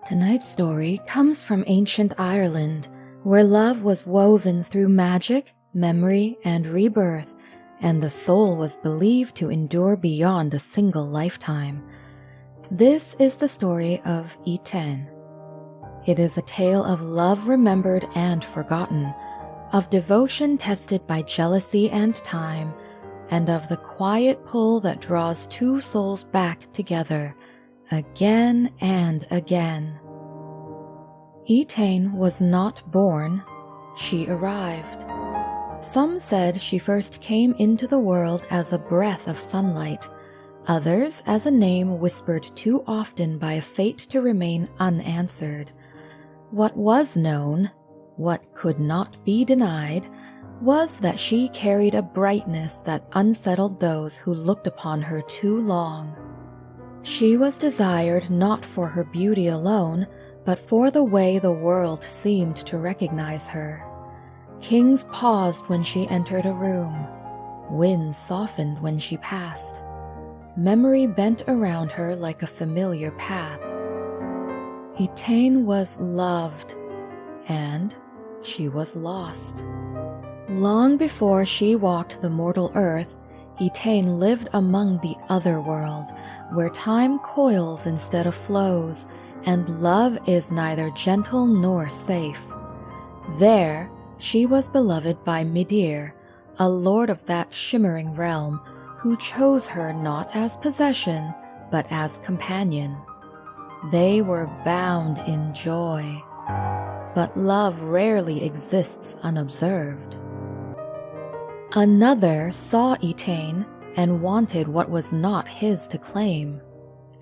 Tonight's story comes from ancient Ireland, where love was woven through magic, memory, and rebirth, and the soul was believed to endure beyond a single lifetime. This is the story of Étaín. It is a tale of love remembered and forgotten, of devotion tested by jealousy and time, and of the quiet pull that draws two souls back together, again and again. Étaín was not born, she arrived. Some said she first came into the world as a breath of sunlight, others as a name whispered too often by a fate to remain unanswered. What was known, what could not be denied, was that she carried a brightness that unsettled those who looked upon her too long. She was desired not for her beauty alone, but for the way the world seemed to recognize her. Kings paused when she entered a room. Winds softened when she passed. Memory bent around her like a familiar path. Étaín was loved, and she was lost. Long before she walked the mortal earth, Étaín lived among the other world, where time coils instead of flows, and love is neither gentle nor safe. There, she was beloved by Midir, a lord of that shimmering realm, who chose her not as possession, but as companion. They were bound in joy. But love rarely exists unobserved. Another saw Étaín and wanted what was not his to claim,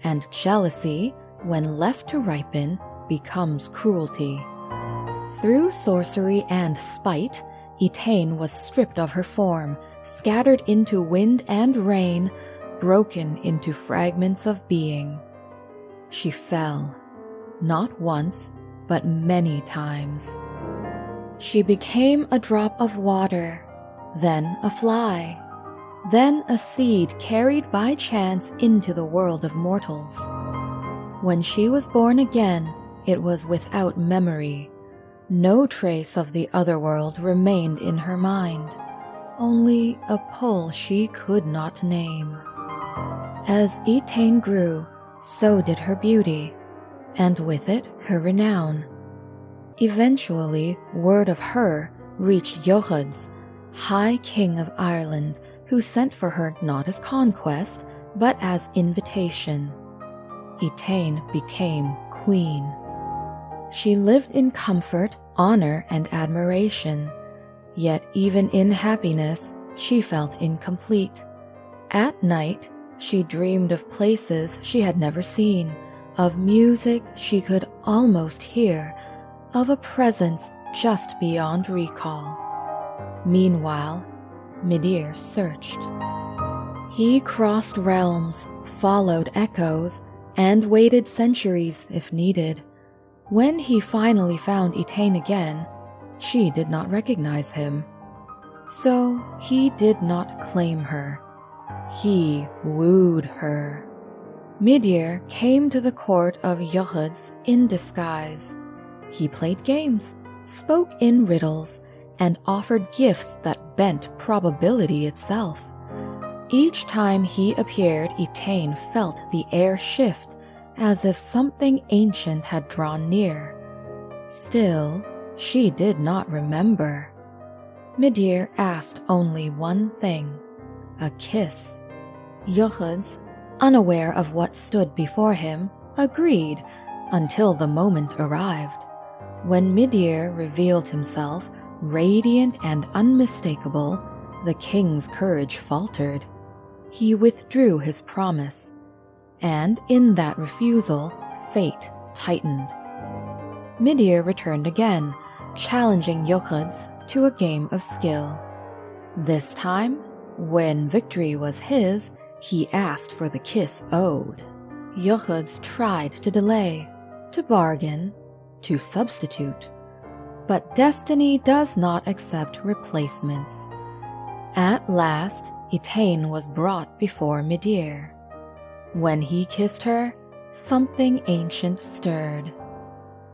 and jealousy, when left to ripen, becomes cruelty. Through sorcery and spite, Étaín was stripped of her form, scattered into wind and rain, broken into fragments of being. She fell, not once, but many times. She became a drop of water, then a fly, then a seed carried by chance into the world of mortals. When she was born again, it was without memory. No trace of the other world remained in her mind, only a pull she could not name. As Étaín grew, so did her beauty, and with it her renown. Eventually, word of her reached Eochaid, High King of Ireland, who sent for her not as conquest, but as invitation. Étaín became queen. She lived in comfort, honor, and admiration, yet even in happiness she felt incomplete. At night, she dreamed of places she had never seen, of music she could almost hear, of a presence just beyond recall. Meanwhile, Midir searched. He crossed realms, followed echoes, and waited centuries if needed. When he finally found Étaín again, she did not recognize him. So he did not claim her. He wooed her. Midir came to the court of Eochaid in disguise. He played games, spoke in riddles, and offered gifts that bent probability itself. Each time he appeared, Étaín felt the air shift, as if something ancient had drawn near. Still, she did not remember. Midir asked only one thing, a kiss. Eochaid, unaware of what stood before him, agreed until the moment arrived. When Midir revealed himself, radiant and unmistakable, the king's courage faltered. He withdrew his promise, and in that refusal, fate tightened. Midir returned again, challenging Eochaid to a game of skill. This time, when victory was his, he asked for the kiss owed. Eochaid tried to delay, to bargain, to substitute. But destiny does not accept replacements. At last, Étaín was brought before Midir. When he kissed her, something ancient stirred.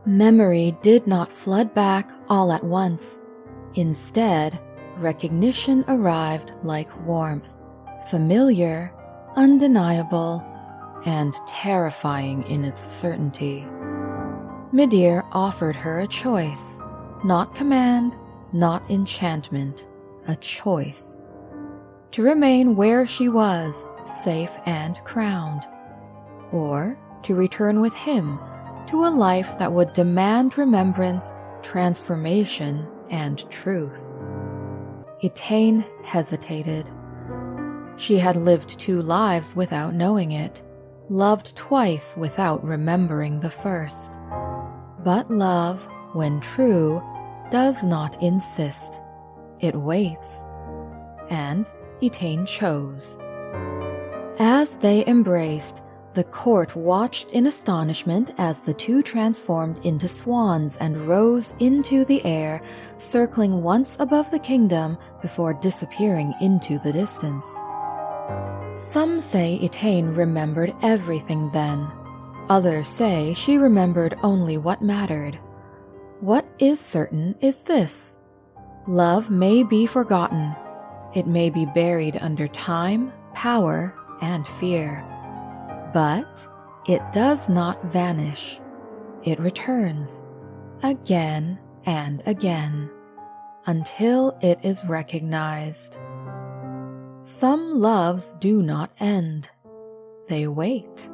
Memory did not flood back all at once. Instead, recognition arrived like warmth, familiar, undeniable, and terrifying in its certainty. Midir offered her a choice, not command, not enchantment, a choice. To remain where she was, safe and crowned, or to return with him to a life that would demand remembrance, transformation, and truth. Étaín hesitated. She had lived 2 lives without knowing it, loved twice without remembering the first. But love, when true, does not insist. It waits. And Étaín chose. As they embraced, the court watched in astonishment as the 2 transformed into swans and rose into the air, circling once above the kingdom before disappearing into the distance. Some say Étaín remembered everything then. Others say she remembered only what mattered. What is certain is this: love may be forgotten. It may be buried under time, power, and fear. But it does not vanish. It returns, again and again, until it is recognized. Some loves do not end. They wait.